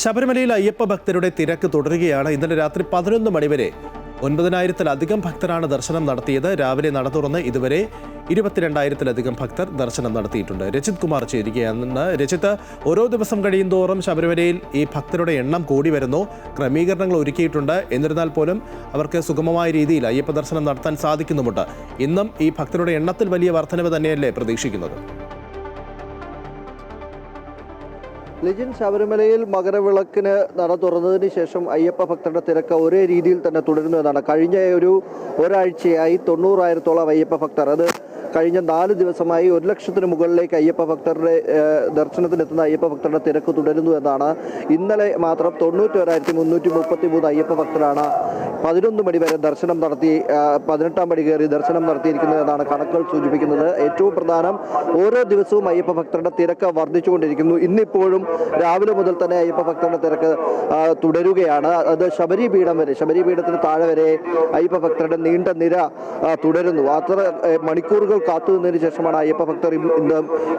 ശബരിമലയിൽ അയ്യപ്പ ഭക്തരുടെ തിരക്ക് തുടരുകയാണ്. ഇന്നലെ രാത്രി 11 മണിവരെ 9,000-ലധികം ഭക്തരാണ് ദർശനം നടത്തിയത്. രാവിലെ നട തുറന്ന് ഇതുവരെ 22,000-ലധികം ഭക്തർ ദർശനം നടത്തിയിട്ടുണ്ട്. രജിത് കുമാർ ചേരുകയാണ്. രജിത്ത്, ഓരോ ദിവസം കഴിയുന്തോറും ശബരിമലയിൽ ഈ ഭക്തരുടെ എണ്ണം കൂടി വരുന്നു. ക്രമീകരണങ്ങൾ ഒരുക്കിയിട്ടുണ്ട്. എന്നിരുന്നാൽ പോലും അവർക്ക് സുഗമമായ രീതിയിൽ അയ്യപ്പ ദർശനം നടത്താൻ സാധിക്കുന്നുമുണ്ട്. ഇന്നും ഈ ഭക്തരുടെ എണ്ണത്തിൽ വലിയ വർധനവ് തന്നെയല്ലേ പ്രതീക്ഷിക്കുന്നത്? ലിജിൻ, ശബരിമലയിൽ മകരവിളക്കിന് നട തുറന്നതിന് ശേഷം അയ്യപ്പ ഭക്തരുടെ തിരക്ക് ഒരേ രീതിയിൽ തന്നെ തുടരുന്നു എന്നാണ്. കഴിഞ്ഞ ഒരാഴ്ചയായി 90,000-ഓളം അയ്യപ്പ ഭക്തർ, അത് കഴിഞ്ഞ 4 ദിവസമായി 1,00,000-ന് മുകളിലേക്ക് അയ്യപ്പ ഭക്തരുടെ ദർശനത്തിനെത്തുന്ന അയ്യപ്പ ഭക്തരുടെ തിരക്ക് തുടരുന്നു എന്നാണ്. ഇന്നലെ മാത്രം 91,333 അയ്യപ്പ ഭക്തരാണ് 11 മണി വരെ ദർശനം നടത്തി 18-ാം പടി കയറി ദർശനം നടത്തിയിരിക്കുന്നത് എന്നാണ് കണക്കുകൾ സൂചിപ്പിക്കുന്നത്. ഏറ്റവും പ്രധാനം, ഓരോ ദിവസവും അയ്യപ്പ ഭക്തരുടെ തിരക്ക് വർദ്ധിച്ചുകൊണ്ടിരിക്കുന്നു. ഇന്നിപ്പോഴും രാവിലെ മുതൽ തന്നെ അയ്യപ്പ ഭക്തരുടെ തിരക്ക് തുടരുകയാണ്. അത് ശബരിപീഠത്തിന് താഴെ വരെ അയ്യപ്പ ഭക്തരുടെ നീണ്ട നിര തുടരുന്നു. അത്ര മണിക്കൂറുകൾ കാത്തുനിന്നതിന് ശേഷമാണ് അയ്യപ്പ ഭക്തർ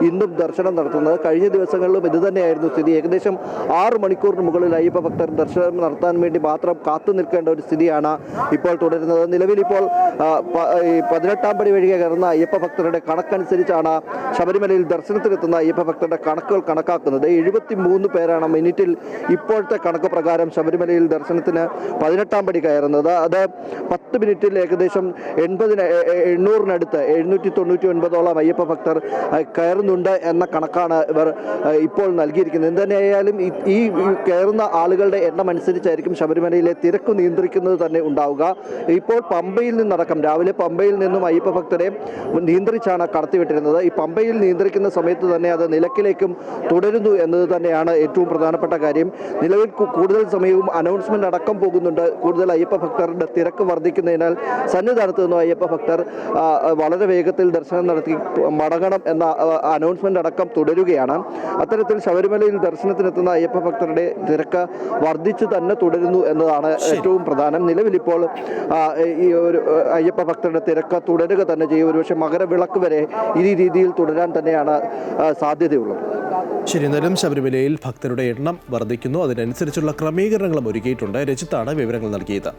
ഇന്നും ദർശനം നടത്തുന്നത്. കഴിഞ്ഞ ദിവസങ്ങളിലും ഇത് തന്നെയായിരുന്നു സ്ഥിതി. ഏകദേശം 6 മണിക്കൂറിന് മുകളിൽ അയ്യപ്പ ഭക്തർ ദർശനം നടത്താൻ വേണ്ടി മാത്രം കാത്തു നിൽക്കേണ്ട ഒരു സ്ഥിതിയാണ് ഇപ്പോൾ തുടരുന്നത്. നിലവിൽ ഇപ്പോൾ 18-ാം പടി വഴി കയറുന്ന അയ്യപ്പ ഭക്തരുടെ കണക്കനുസരിച്ചാണ് ശബരിമലയിൽ ദർശനത്തിനെത്തുന്ന അയ്യപ്പ ഭക്തരുടെ കണക്കുകൾ കണക്കാക്കുന്നത്. 73 പേരാണ് മിനിറ്റിൽ ഇപ്പോഴത്തെ കണക്ക് പ്രകാരം ശബരിമലയിൽ ദർശനത്തിന് 18-ാം പടി കയറുന്നത്. അത് 10 മിനിറ്റിൽ ഏകദേശം 800-നടുത്ത് 799-ഓളം അയ്യപ്പ ഭക്തർ കയറുന്നുണ്ട് എന്ന കണക്കാണ് ഇവർ ഇപ്പോൾ നൽകിയിരിക്കുന്നത്. എന്തുതന്നെയായാലും ഈ കയറുന്ന ആളുകളുടെ എണ്ണം അനുസരിച്ചായിരിക്കും ശബരിമലയിലെ തിരക്ക് നിയന്ത്രിക്കുന്നത് തന്നെ ഉണ്ടാവുക. ഇപ്പോൾ പമ്പയിൽ നിന്നടക്കം രാവിലെ പമ്പയിൽ നിന്നും അയ്യപ്പ ഭക്തരെ നിയന്ത്രിച്ചാണ് കടത്തിവിട്ടിരുന്നത്. ഈ പമ്പയിൽ നിയന്ത്രിക്കുന്ന സമയത്ത് തന്നെ അത് നിലയ്ക്കലേക്കും തുടരുന്നു എന്നത് തന്നെയാണ് ഏറ്റവും പ്രധാനപ്പെട്ട കാര്യം. നിലവിൽ കൂടുതൽ സമയവും അനൗൺസ്മെന്റ് അടക്കം പോകുന്നുണ്ട്. കൂടുതൽ അയ്യപ്പ ഭക്തരുടെ തിരക്ക് വർദ്ധിക്കുന്നതിനാൽ സന്നിധാനത്ത് നിന്നും അയ്യപ്പ ഭക്തർ വളരെ വേഗത്തിൽ ദർശനം നടത്തി മടങ്ങണം എന്ന അനൗൺസ്മെന്റ് അടക്കം തുടരുകയാണ്. അത്തരത്തിൽ ശബരിമലയിൽ ദർശനത്തിനെത്തുന്ന അയ്യപ്പ ഭക്തരുടെ തിരക്ക് വർദ്ധിച്ചു തന്നെ തുടരുന്നു എന്നതാണ് ഏറ്റവും പ്രധാനം. നിലവിലിപ്പോൾ ഈ ഒരു അയ്യപ്പ ഭക്തരുടെ തിരക്ക് തുടരുക തന്നെ ചെയ്യും. ഒരുപക്ഷെ മകരവിളക്ക് വരെ ഈ രീതിയിൽ തുടരാൻ തന്നെയാണ് സാധ്യതയുള്ളത്. ശരി, എന്നാലും ശബരിമലയിൽ ഭക്തരുടെ എണ്ണം വർദ്ധിക്കുന്നു. അതിനനുസരിച്ചുള്ള ക്രമീകരണങ്ങളും ഒരുക്കിയിട്ടുണ്ട്. രജിത്താണ് വിവരങ്ങൾ നൽകിയത്.